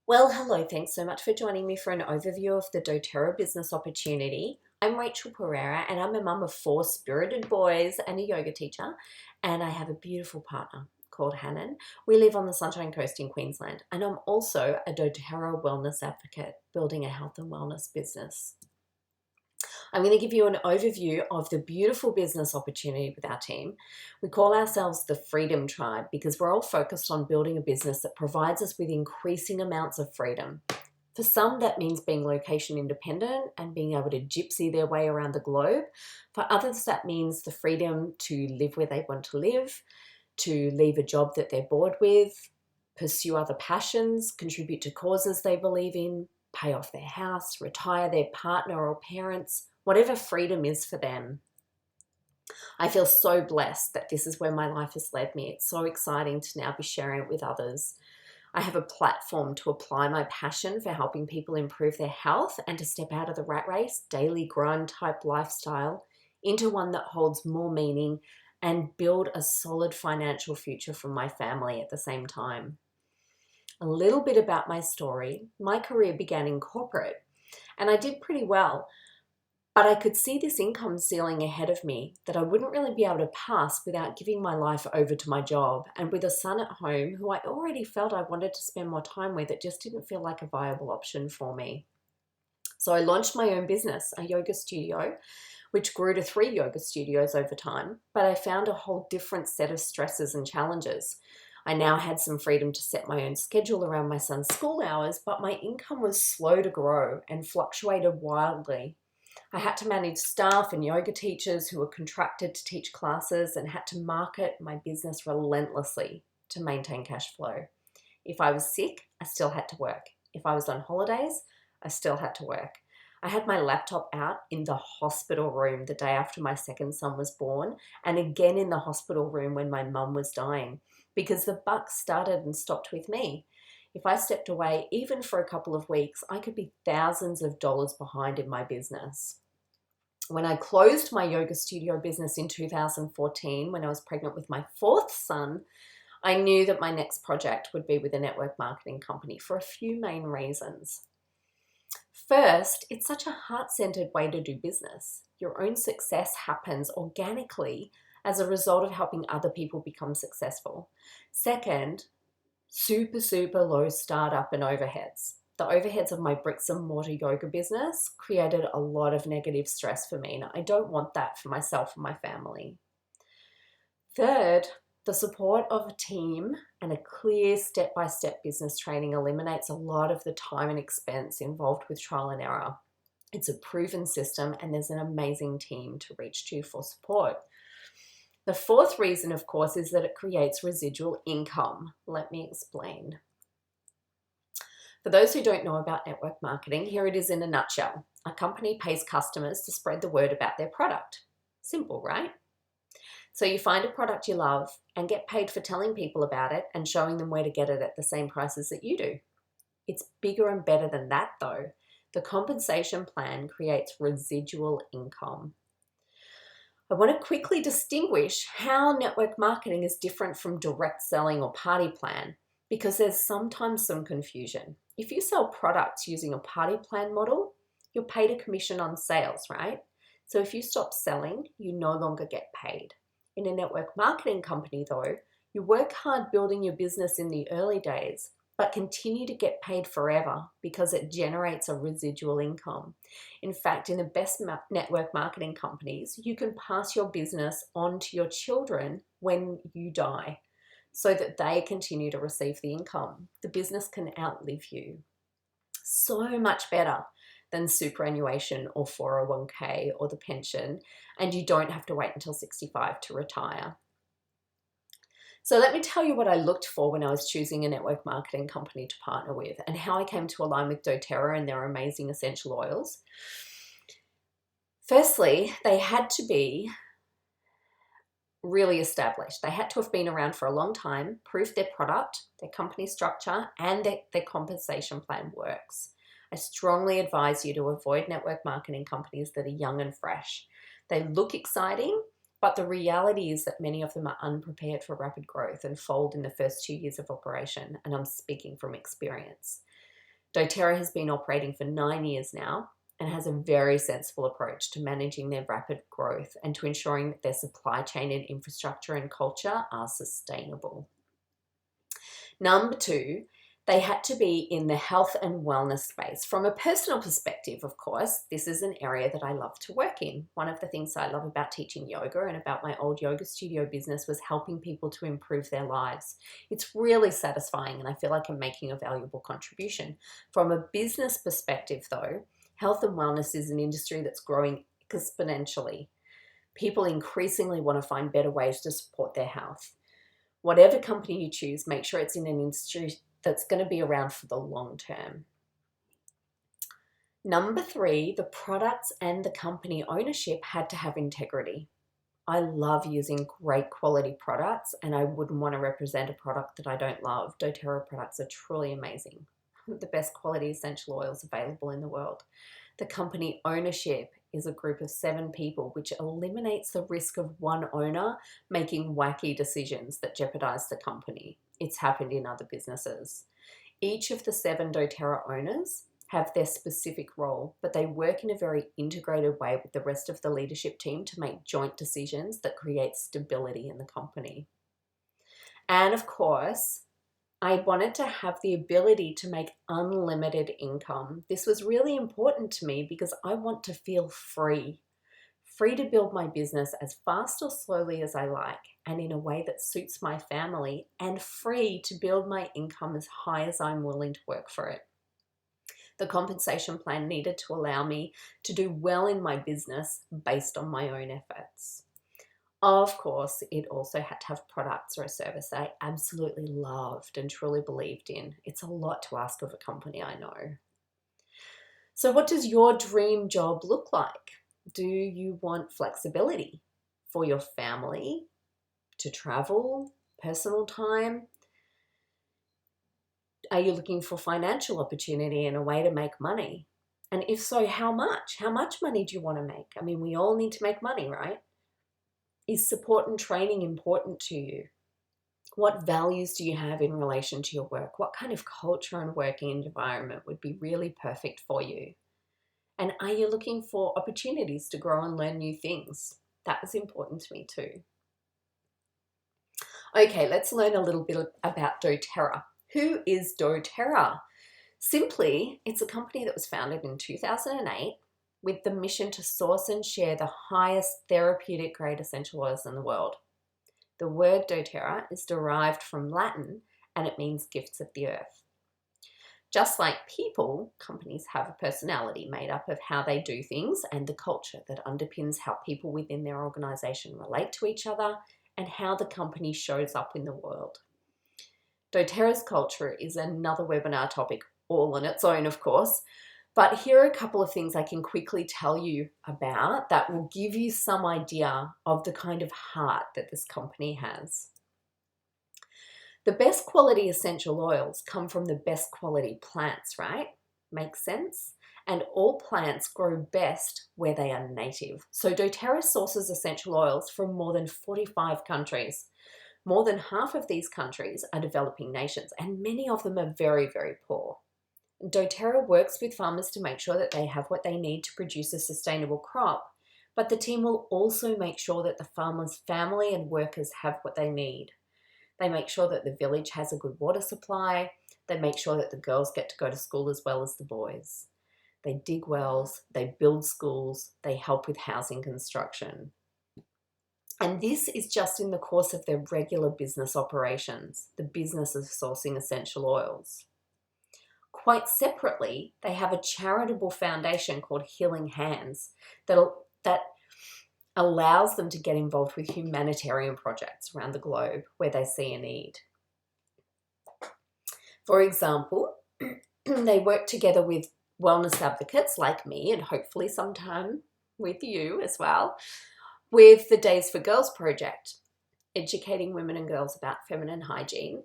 Well, hello, thanks so much for joining me for an overview of the doTERRA business opportunity. I'm Rachel Pereira and I'm a mum of 4 spirited boys and a yoga teacher, and I have a beautiful partner called Hannon. We live on the Sunshine Coast in Queensland, and I'm also a doTERRA wellness advocate building a health and wellness business. I'm going to give you an overview of the beautiful business opportunity with our team. We call ourselves the Freedom Tribe because we're all focused on building a business that provides us with increasing amounts of freedom. For some, that means being location independent and being able to gypsy their way around the globe. For others, that means the freedom to live where they want to live, to leave a job that they're bored with, pursue other passions, contribute to causes they believe in, pay off their house, retire their partner or parents, whatever freedom is for them. I feel so blessed that this is where my life has led me. It's so exciting to now be sharing it with others. I have a platform to apply my passion for helping people improve their health and to step out of the rat race, daily grind type lifestyle into one that holds more meaning and build a solid financial future for my family at the same time. A little bit about my story. My career began in corporate and I did pretty well. But I could see this income ceiling ahead of me that I wouldn't really be able to pass without giving my life over to my job. And with a son at home who I already felt I wanted to spend more time with, it just didn't feel like a viable option for me. So I launched my own business, a yoga studio, which grew to 3 yoga studios over time. But I found a whole different set of stresses and challenges. I now had some freedom to set my own schedule around my son's school hours, but my income was slow to grow and fluctuated wildly. I had to manage staff and yoga teachers who were contracted to teach classes and had to market my business relentlessly to maintain cash flow. If I was sick, I still had to work. If I was on holidays, I still had to work. I had my laptop out in the hospital room the day after my second son was born, and again in the hospital room when my mum was dying, because the buck started and stopped with me. If I stepped away, even for a couple of weeks, I could be thousands of dollars behind in my business. When I closed my yoga studio business in 2014, when I was pregnant with my 4th son, I knew that my next project would be with a network marketing company for a few main reasons. First, it's such a heart-centered way to do business. Your own success happens organically as a result of helping other people become successful. Second, super low startup and overheads. The overheads of my bricks and mortar yoga business created a lot of negative stress for me, and I don't want that for myself and my family. Third, the support of a team and a clear step-by-step business training eliminates a lot of the time and expense involved with trial and error. It's a proven system and there's an amazing team to reach to for support. The 4th reason, of course, is that it creates residual income. Let me explain. For those who don't know about network marketing, here it is in a nutshell. A company pays customers to spread the word about their product. Simple, right? So you find a product you love and get paid for telling people about it and showing them where to get it at the same prices that you do. It's bigger and better than that though. The compensation plan creates residual income. I want to quickly distinguish how network marketing is different from direct selling or party plan, because there's sometimes some confusion. If you sell products using a party plan model, you're paid a commission on sales, right? So if you stop selling, you no longer get paid. In a network marketing company though, you work hard building your business in the early days, but continue to get paid forever because it generates a residual income. In fact, in the best network marketing companies, you can pass your business on to your children when you die so that they continue to receive the income. The business can outlive you. So much better than superannuation or 401k or the pension, and you don't have to wait until 65 to retire. So let me tell you what I looked for when I was choosing a network marketing company to partner with and how I came to align with doTERRA and their amazing essential oils. Firstly, they had to be really established. They had to have been around for a long time, prove their product, their company structure, and that their compensation plan works. I strongly advise you to avoid network marketing companies that are young and fresh. They look exciting, but the reality is that many of them are unprepared for rapid growth and fold in the first 2 years of operation, and I'm speaking from experience. doTERRA has been operating for 9 years now and has a very sensible approach to managing their rapid growth and to ensuring that their supply chain and infrastructure and culture are sustainable. Number 2, they had to be in the health and wellness space. From a personal perspective, of course, this is an area that I love to work in. One of the things I love about teaching yoga and about my old yoga studio business was helping people to improve their lives. It's really satisfying and I feel like I'm making a valuable contribution. From a business perspective though, health and wellness is an industry that's growing exponentially. People increasingly want to find better ways to support their health. Whatever company you choose, make sure it's in an industry that's going to be around for the long term. Number 3, the products and the company ownership had to have integrity. I love using great quality products and I wouldn't want to represent a product that I don't love. doTERRA products are truly amazing. The best quality essential oils available in the world. The company ownership is a group of 7 people, which eliminates the risk of one owner making wacky decisions that jeopardize the company. It's happened in other businesses. Each of the 7 doTERRA owners have their specific role, but they work in a very integrated way with the rest of the leadership team to make joint decisions that create stability in the company. And of course, I wanted to have the ability to make unlimited income. This was really important to me because I want to feel free to build my business as fast or slowly as I like and in a way that suits my family, and free to build my income as high as I'm willing to work for it. The compensation plan needed to allow me to do well in my business based on my own efforts. Of course, it also had to have products or a service that I absolutely loved and truly believed in. It's a lot to ask of a company, I know. So what does your dream job look like? Do you want flexibility for your family, to travel, personal time? Are you looking for financial opportunity and a way to make money? And if so, how much? How much money do you want to make? I mean, we all need to make money, right? Is support and training important to you? What values do you have in relation to your work? What kind of culture and working environment would be really perfect for you? And are you looking for opportunities to grow and learn new things? That was important to me too. Okay, let's learn a little bit about doTERRA. Who is doTERRA? Simply, it's a company that was founded in 2008 with the mission to source and share the highest therapeutic grade essential oils in the world. The word doTERRA is derived from Latin and it means gifts of the earth. Just like people, companies have a personality made up of how they do things and the culture that underpins how people within their organization relate to each other and how the company shows up in the world. doTERRA's culture is another webinar topic all on its own, of course, but here are a couple of things I can quickly tell you about that will give you some idea of the kind of heart that this company has. The best quality essential oils come from the best quality plants, right? Makes sense? And all plants grow best where they are native. So doTERRA sources essential oils from more than 45 countries. More than half of these countries are developing nations, and many of them are very, very poor. doTERRA works with farmers to make sure that they have what they need to produce a sustainable crop, but the team will also make sure that the farmer's family and workers have what they need. They make sure that the village has a good water supply. They make sure that the girls get to go to school as well as the boys. They dig wells, they build schools, they help with housing construction. And this is just in the course of their regular business operations, the business of sourcing essential oils. Quite separately, they have a charitable foundation called Healing Hands that allows them to get involved with humanitarian projects around the globe where they see a need. For example, they work together with wellness advocates like me, and hopefully sometime with you as well, with the Days for Girls project, educating women and girls about feminine hygiene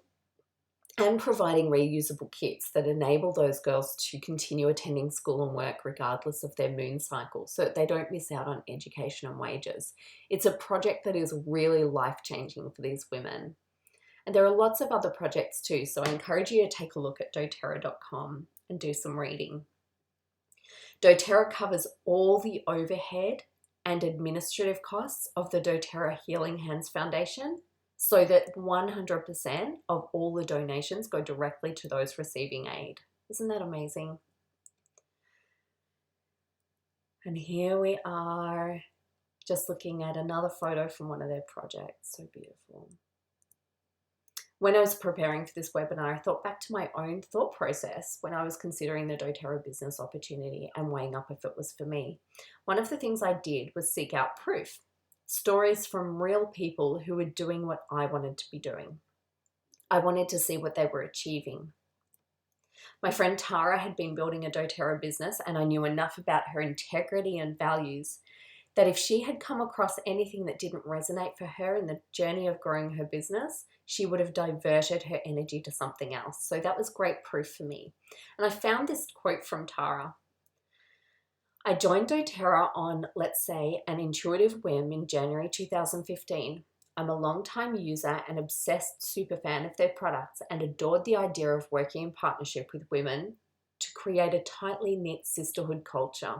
and providing reusable kits that enable those girls to continue attending school and work regardless of their moon cycle so that they don't miss out on education and wages. It's a project that is really life-changing for these women. And there are lots of other projects too, so I encourage you to take a look at doTERRA.com and do some reading. doTERRA covers all the overhead and administrative costs of the doTERRA Healing Hands Foundation, so that 100% of all the donations go directly to those receiving aid. Isn't that amazing? And here we are, just looking at another photo from one of their projects. So beautiful. When I was preparing for this webinar, I thought back to my own thought process when I was considering the doTERRA business opportunity and weighing up if it was for me. One of the things I did was seek out proof, stories from real people who were doing what I wanted to be doing. I wanted to see what they were achieving. My friend Tara had been building a doTERRA business, and I knew enough about her integrity and values that if she had come across anything that didn't resonate for her in the journey of growing her business, she would have diverted her energy to something else. So that was great proof for me. And I found this quote from Tara. I joined doTERRA on, let's say, an intuitive whim in January 2015. I'm a long-time user and obsessed superfan of their products and adored the idea of working in partnership with women to create a tightly knit sisterhood culture.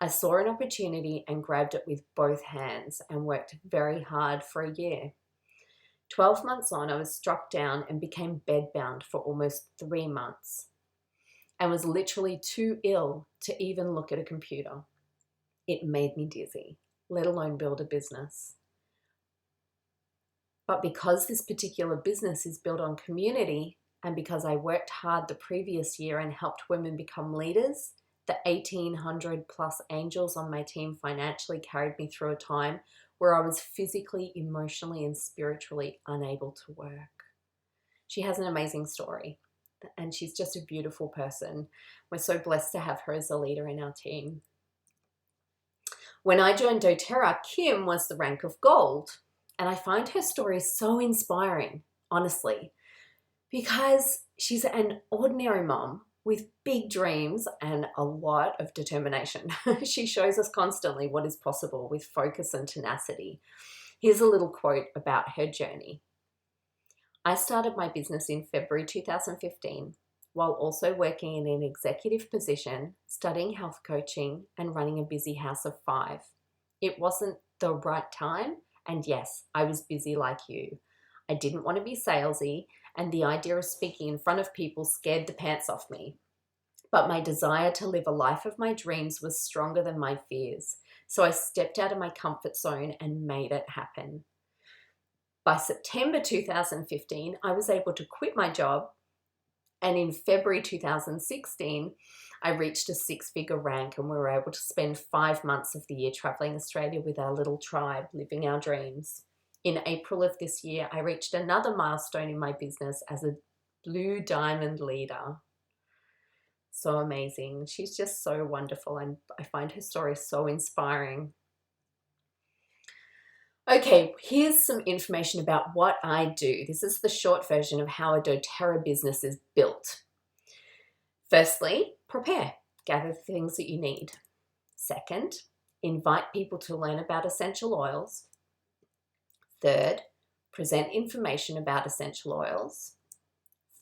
I saw an opportunity and grabbed it with both hands and worked very hard for a year. 12 months on, I was struck down and became bedbound for almost 3 months and was literally too ill to even look at a computer. It made me dizzy, let alone build a business. But because this particular business is built on community, and because I worked hard the previous year and helped women become leaders, the 1,800 plus angels on my team financially carried me through a time where I was physically, emotionally, and spiritually unable to work. She has an amazing story, and she's just a beautiful person. We're so blessed to have her as a leader in our team. When I joined doTERRA, Kim was the rank of gold. And I find her story so inspiring, honestly, because she's an ordinary mom with big dreams and a lot of determination. She shows us constantly what is possible with focus and tenacity. Here's a little quote about her journey. I started my business in February 2015 while also working in an executive position, studying health coaching, and running a busy house of 5. It wasn't the right time. And yes, I was busy like you. I didn't want to be salesy, and the idea of speaking in front of people scared the pants off me. But my desire to live a life of my dreams was stronger than my fears. So I stepped out of my comfort zone and made it happen. By September 2015, I was able to quit my job. And in February 2016, I reached a 6-figure rank, and we were able to spend 5 months of the year traveling Australia with our little tribe, living our dreams. In April of this year, I reached another milestone in my business as a Blue Diamond leader. So amazing. She's just so wonderful, and I find her story so inspiring. Okay, here's some information about what I do. This is the short version of how a doTERRA business is built. Firstly, prepare. Gather the things that you need. Second, invite people to learn about essential oils. Third, present information about essential oils.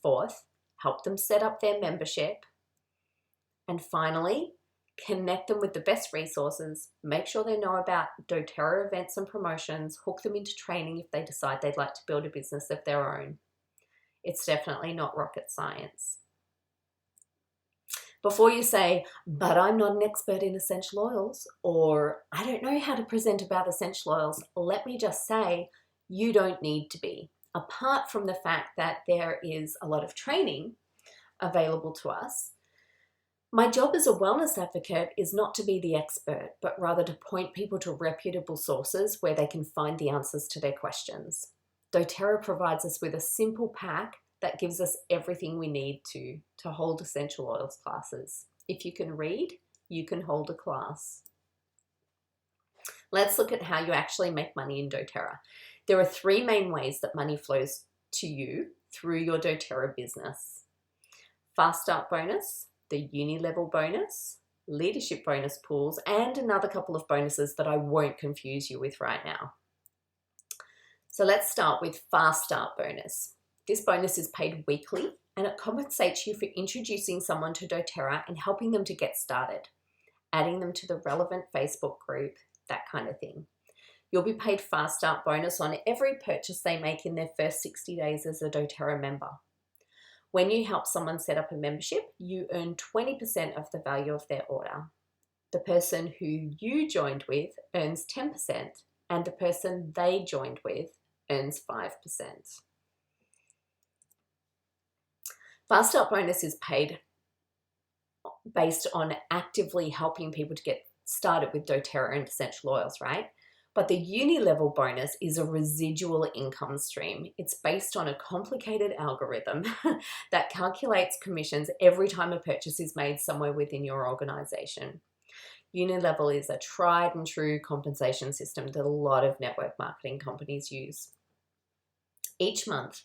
Fourth, help them set up their membership. And finally, connect them with the best resources, make sure they know about doTERRA events and promotions, hook them into training if they decide they'd like to build a business of their own. It's definitely not rocket science. Before you say, but I'm not an expert in essential oils, or I don't know how to present about essential oils, let me just say, you don't need to be. Apart from the fact that there is a lot of training available to us, my job as a wellness advocate is not to be the expert, but rather to point people to reputable sources where they can find the answers to their questions. doTERRA provides us with a simple pack that gives us everything we need to hold essential oils classes. If you can read, you can hold a class. Let's look at how you actually make money in doTERRA. There are 3 main ways that money flows to you through your doTERRA business. Fast Start bonus, the uni level bonus, leadership bonus pools, and another couple of bonuses that I won't confuse you with right now. So let's start with Fast Start bonus. This bonus is paid weekly and it compensates you for introducing someone to doTERRA and helping them to get started, adding them to the relevant Facebook group, that kind of thing. You'll be paid Fast Start bonus on every purchase they make in their first 60 days as a doTERRA member. When you help someone set up a membership, you earn 20% of the value of their order. The person who you joined with earns 10%, and the person they joined with earns 5%. Fast Start bonus is paid based on actively helping people to get started with doTERRA and essential oils, right? But the uni level bonus is a residual income stream. It's based on a complicated algorithm that calculates commissions every time a purchase is made somewhere within your organization. Uni level is a tried and true compensation system that a lot of network marketing companies use. Each month,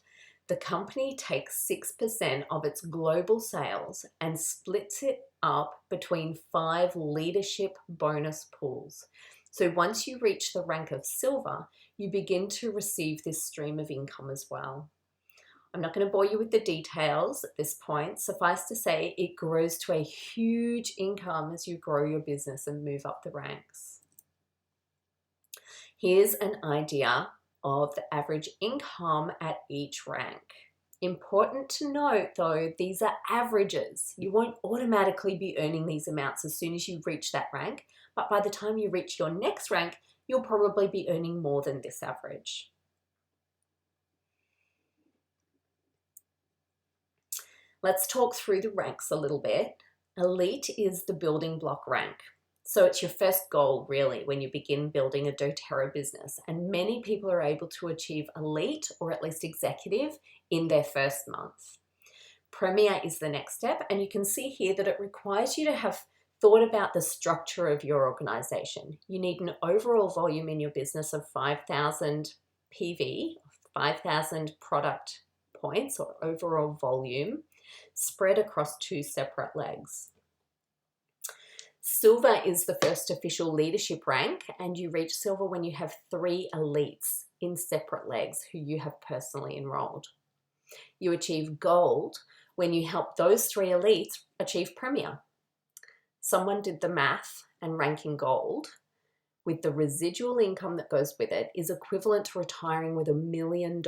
the company takes 6% of its global sales and splits it up between 5 leadership bonus pools. So once you reach the rank of silver, you begin to receive this stream of income as well. I'm not going to bore you with the details at this point. Suffice to say, it grows to a huge income as you grow your business and move up the ranks. Here's an idea of the average income at each rank. Important to note though, these are averages. You won't automatically be earning these amounts as soon as you reach that rank, but by the time you reach your next rank, you'll probably be earning more than this average. Let's talk through the ranks a little bit. Elite is the building block rank. So it's your first goal really when you begin building a doTERRA business, and many people are able to achieve elite or at least executive in their first month. Premier is the next step, and you can see here that it requires you to have thought about the structure of your organization. You need an overall volume in your business of 5,000 PV, 5,000 product points or overall volume spread across 2 separate legs. Silver is the first official leadership rank, and you reach silver when you have 3 elites in separate legs who you have personally enrolled. You achieve gold when you help those 3 elites achieve premier. Someone did the math, and ranking gold with the residual income that goes with it is equivalent to retiring with $1 million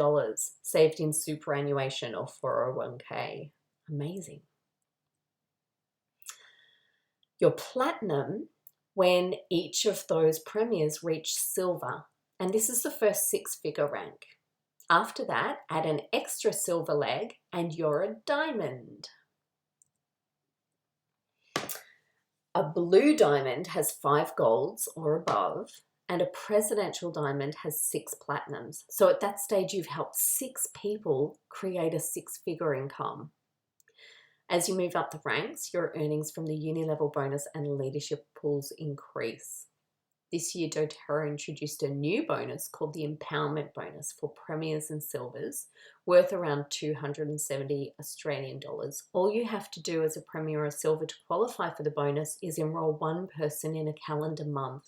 saved in superannuation or 401k. Amazing. You're platinum when each of those premiers reach silver, and this is the first 6-figure rank. After that, add an extra silver leg and you're a diamond. A blue diamond has 5 golds or above, and a presidential diamond has 6 platinums. So at that stage, you've helped 6 people create a 6-figure income. As you move up the ranks, your earnings from the uni level bonus and leadership pools increase. This year, doTERRA introduced a new bonus called the empowerment bonus for premiers and silvers, worth around 270 Australian dollars. All you have to do as a premier or silver to qualify for the bonus is enroll 1 person in a calendar month.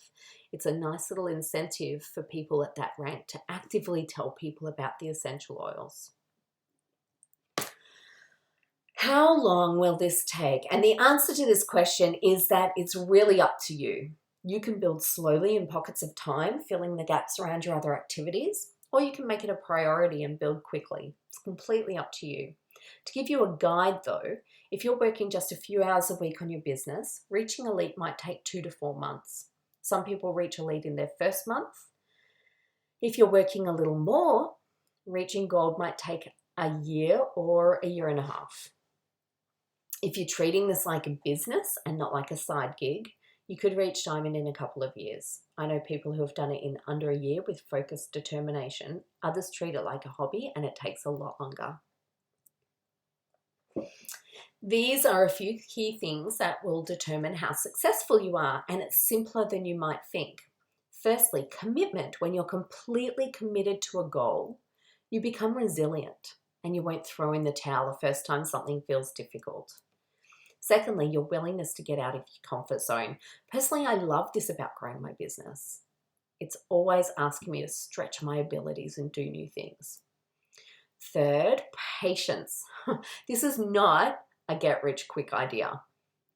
It's a nice little incentive for people at that rank to actively tell people about the essential oils. How long will this take? And the answer to this question is that it's really up to you. You can build slowly in pockets of time, filling the gaps around your other activities, or you can make it a priority and build quickly. It's completely up to you. To give you a guide though, if you're working just a few hours a week on your business, reaching elite might take 2 to 4 months. Some people reach elite in their first month. If you're working a little more, reaching gold might take a year or a year and a half. If you're treating this like a business and not like a side gig, you could reach diamond in a couple of years. I know people who have done it in under a year with focused determination. Others treat it like a hobby and it takes a lot longer. These are a few key things that will determine how successful you are, and it's simpler than you might think. Firstly, commitment. When you're completely committed to a goal, you become resilient and you won't throw in the towel the first time something feels difficult. Secondly, your willingness to get out of your comfort zone. Personally, I love this about growing my business. It's always asking me to stretch my abilities and do new things. Third, patience. This is not a get-rich-quick idea.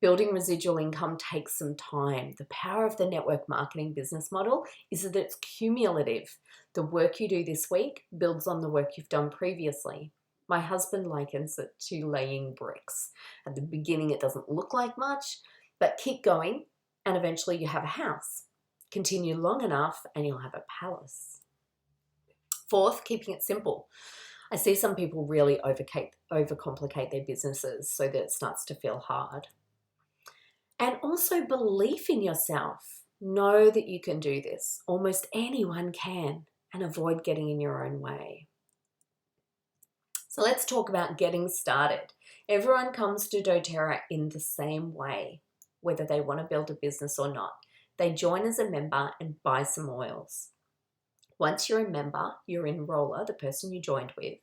Building residual income takes some time. The power of the network marketing business model is that it's cumulative. The work you do this week builds on the work you've done previously. My husband likens it to laying bricks. At the beginning, it doesn't look like much, but keep going and eventually you have a house. Continue long enough and you'll have a palace. Fourth, keeping it simple. I see some people really overcomplicate their businesses so that it starts to feel hard. And also belief in yourself. Know that you can do this. Almost anyone can, and avoid getting in your own way. So let's talk about getting started. Everyone comes to doTERRA in the same way, whether they want to build a business or not. They join as a member and buy some oils. Once you're a member, your enroller, the person you joined with,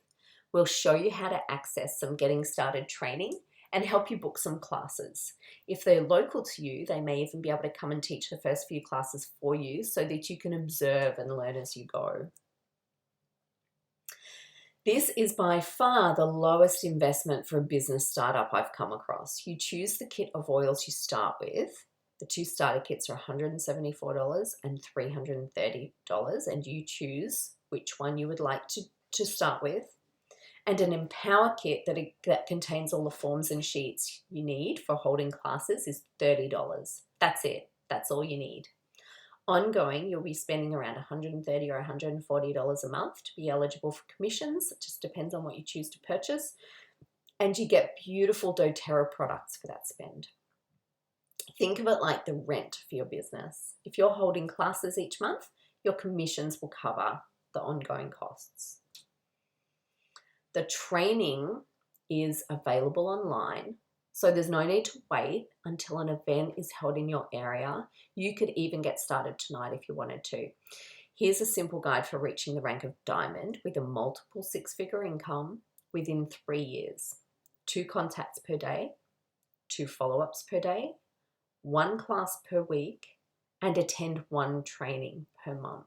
will show you how to access some getting started training and help you book some classes. If they're local to you, they may even be able to come and teach the first few classes for you so that you can observe and learn as you go. This is by far the lowest investment for a business startup I've come across. You choose the kit of oils you start with. The 2 starter kits are $174 and $330, and you choose which one you would like to start with. And an Empower kit that contains all the forms and sheets you need for holding classes is $30. That's it. That's all you need. Ongoing, you'll be spending around $130 or $140 a month to be eligible for commissions. It just depends on what you choose to purchase. And you get beautiful doTERRA products for that spend. Think of it like the rent for your business. If you're holding classes each month, your commissions will cover the ongoing costs. The training is available online, so there's no need to wait until an event is held in your area. You could even get started tonight if you wanted to. Here's a simple guide for reaching the rank of diamond with a multiple 6-figure income within 3 years. 2 contacts per day, 2 follow-ups per day, 1 class per week, and attend 1 training per month.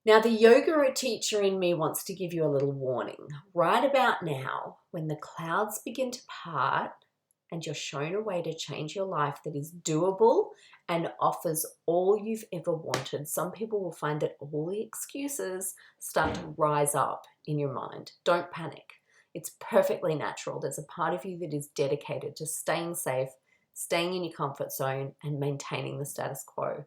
Now, the yoga teacher in me wants to give you a little warning. Right about now, when the clouds begin to part and you're shown a way to change your life that is doable and offers all you've ever wanted, some people will find that all the excuses start to rise up in your mind. Don't panic. It's perfectly natural. There's a part of you that is dedicated to staying safe, staying in your comfort zone, and maintaining the status quo.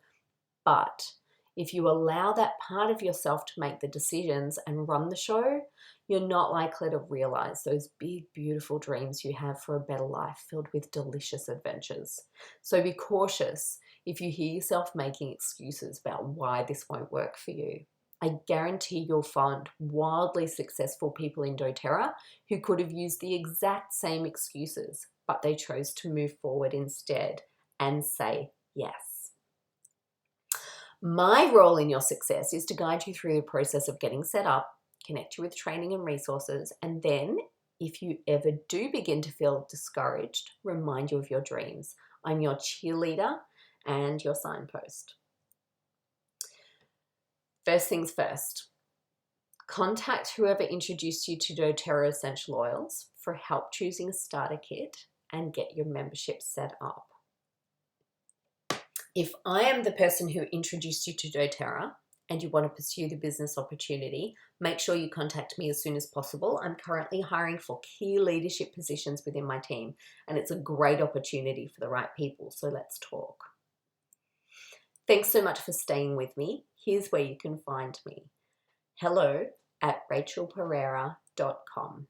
But if you allow that part of yourself to make the decisions and run the show, you're not likely to realize those big, beautiful dreams you have for a better life filled with delicious adventures. So be cautious if you hear yourself making excuses about why this won't work for you. I guarantee you'll find wildly successful people in doTERRA who could have used the exact same excuses, but they chose to move forward instead and say yes. My role in your success is to guide you through the process of getting set up, connect you with training and resources, and then, if you ever do begin to feel discouraged, remind you of your dreams. I'm your cheerleader and your signpost. First things first, contact whoever introduced you to doTERRA Essential Oils for help choosing a starter kit and get your membership set up. If I am the person who introduced you to doTERRA and you want to pursue the business opportunity, make sure you contact me as soon as possible. I'm currently hiring for key leadership positions within my team, and it's a great opportunity for the right people, so let's talk. Thanks so much for staying with me. Here's where you can find me. hello@rachelpereira.com.